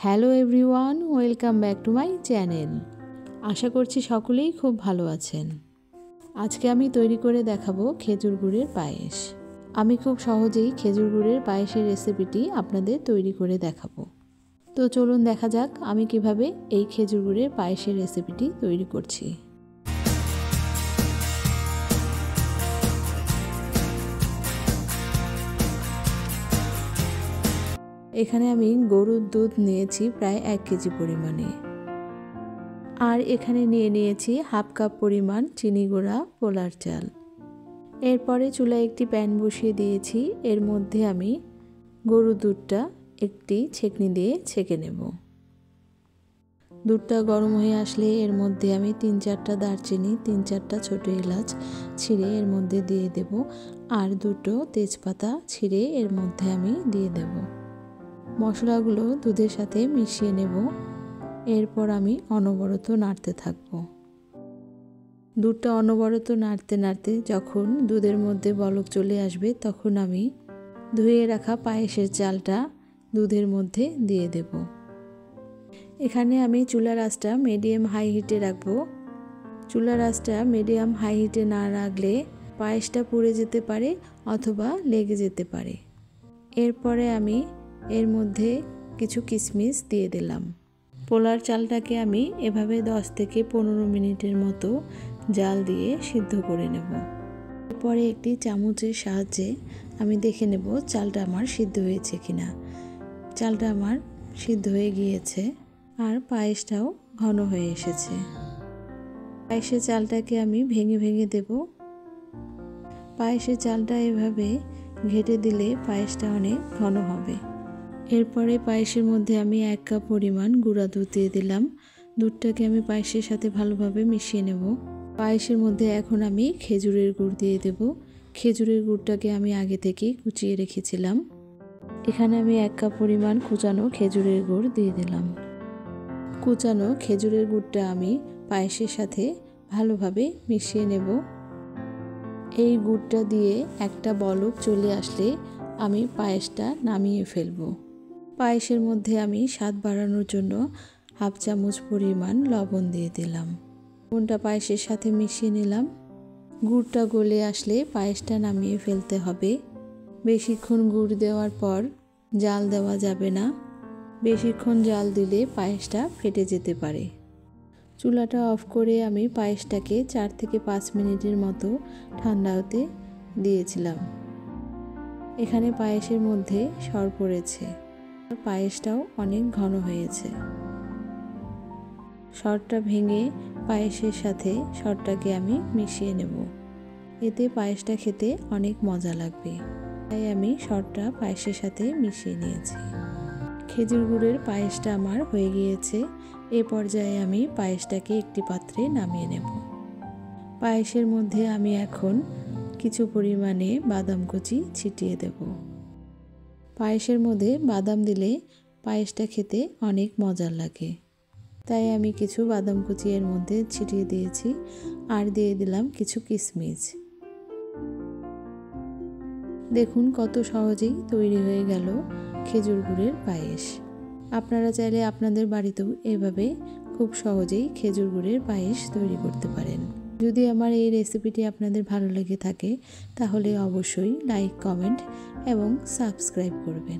Hello everyone, welcome back to my channel. আশা করছি সকলেই খুব ভালো আছেন। আজকে আমি তৈরি করে দেখাবো খেজুর গুড়ের পায়েস। আমি খুব সহজেই খেজুর গুড়ের পায়েসের রেসিপিটি আপনাদের তৈরি করে দেখাবো। তো চলুন দেখা যাক আমি কিভাবে এই খেজুর গুড়ের পায়েসের রেসিপিটি তৈরি করছি। এখানে আমি গরুর দুধ নিয়েছি প্রায় 1 কেজি পরিমাণে, আর এখানে নিয়েছি হাফ কাপ পরিমাণ চিনি গুঁড়া পোলার চাল। এরপরে চুলায় একটি প্যান বসিয়ে দিয়েছি। এর মধ্যে আমি গরুর দুধটা একটি ছেঁকনি দিয়ে ছেঁকে নেব। দুধটা গরম হয়ে আসলে এর মধ্যে আমি 3-4টা দারচিনি, 3-4টা ছোট এলাচ ছিঁড়ে এর মধ্যে দিয়ে দেব, আর 2টো তেজপাতা ছিঁড়ে এর মধ্যে আমি দিয়ে দেব। মশলাগুলো দুধের সাথে মিশিয়ে নেব। এরপর আমি অনবরত নাড়তে থাকব। দুধটা অনবরত নাড়তে নাড়তে যখন দুধের মধ্যে বলক চলে আসবে, তখন আমি ধুয়ে রাখা পায়েসের চালটা দুধের মধ্যে দিয়ে দেব। এখানে আমি চুলার আঁচটা মিডিয়াম হাই হিটে রাখব। চুলার আঁচটা মিডিয়াম হাই হিটে না রাখলে পায়েসটা পুড়ে যেতে পারে অথবা লেগে যেতে পারে। এরপরে আমি এর মধ্যে কিছু কিশমিশ দিয়ে দিলাম। পোলার চালটাকে আমি এভাবে 10 থেকে 15 মিনিটের মতো জাল দিয়ে সিদ্ধ করে নেব। এরপরে একটি চামচের সাহায্যে আমি দেখে নেব চালটা আমার সিদ্ধ হয়েছে কিনা। চালটা আমার সিদ্ধ হয়ে গিয়েছে, আর পায়েসটাও ঘন হয়ে এসেছে। পায়েসের চালটাকে আমি ভেঙে ভেঙে দেব। পায়েসের চালটা এভাবে ঘেটে দিলে পায়েসটা অনেক ঘন হবে। এরপরে পায়েসের মধ্যে আমি 1 কাপ পরিমাণ গুঁড়া দুধ দিয়ে দিলাম। দুধটাকে আমি পায়েসের সাথে ভালোভাবে মিশিয়ে নেব। পায়েসের মধ্যে এখন আমি খেজুরের গুড় দিয়ে দেব। খেজুরের গুড়টাকে আমি আগে থেকেই কুচিয়ে রেখেছিলাম। এখানে আমি 1 কাপ পরিমাণ কুচানো খেজুরের গুড় দিয়ে দিলাম। কুচানো খেজুরের গুড়টা আমি পায়েসের সাথে ভালোভাবে মিশিয়ে নেব। এই গুড়টা দিয়ে একটা বলক চলে আসলে আমি পায়েসটা নামিয়ে ফেলব। পায়েসের মধ্যে আমি স্বাদ বাড়ানোর জন্য হাফ চামচ পরিমাণ লবণ দিয়ে দিলাম। লবণটা পায়েসের সাথে মিশিয়ে নিলাম। গুড়টা গলে আসলে পায়েসটা নামিয়ে ফেলতে হবে। বেশিক্ষণ গুড় দেওয়ার পর জাল দেওয়া যাবে না। বেশিক্ষণ জাল দিলে পায়েসটা ফেটে যেতে পারে। চুলাটা অফ করে আমি পায়েসটাকে 4 থেকে 5 মিনিটের মতো ঠান্ডা হতে দিয়েছিলাম। এখানে পায়েসের মধ্যে সর পড়েছে। পায়েসটাও অনেক ঘন হয়েছে। সরটা ভেঙে পায়েসের সাথে সরটাকে আমি মিশিয়ে নেব। এতে পায়েসটা খেতে অনেক মজা লাগবে। তাই আমি সরটা পায়েসের সাথে মিশিয়ে নিয়েছি। খেজুর গুড়ের পায়েসটা আমার হয়ে গিয়েছে। এ পর্যায়ে আমি পায়েসটাকে একটি পাত্রে নামিয়ে নেব। পায়েসের মধ্যে আমি এখন কিছু পরিমাণে বাদাম কুচি ছিটিয়ে দেব। পায়েসের মধ্যে বাদাম দিলে পায়েসটা খেতে অনেক মজার লাগে। তাই আমি কিছু বাদাম কুচি এর মধ্যে ছিটিয়ে দিয়েছি, আর দিয়ে দিলাম কিছু কিশমিশ। দেখুন কত সহজেই তৈরি হয়ে গেল খেজুর গুড়ের পায়েস। আপনারা চাইলে আপনাদের বাড়িতেও এভাবে খুব সহজেই খেজুর গুড়ের পায়েস তৈরি করতে পারেন। যদি আমার এই রেসিপিটি আপনাদের ভালো লেগে থাকে তাহলে অবশ্যই লাইক, কমেন্ট এবং সাবস্ক্রাইব করবেন।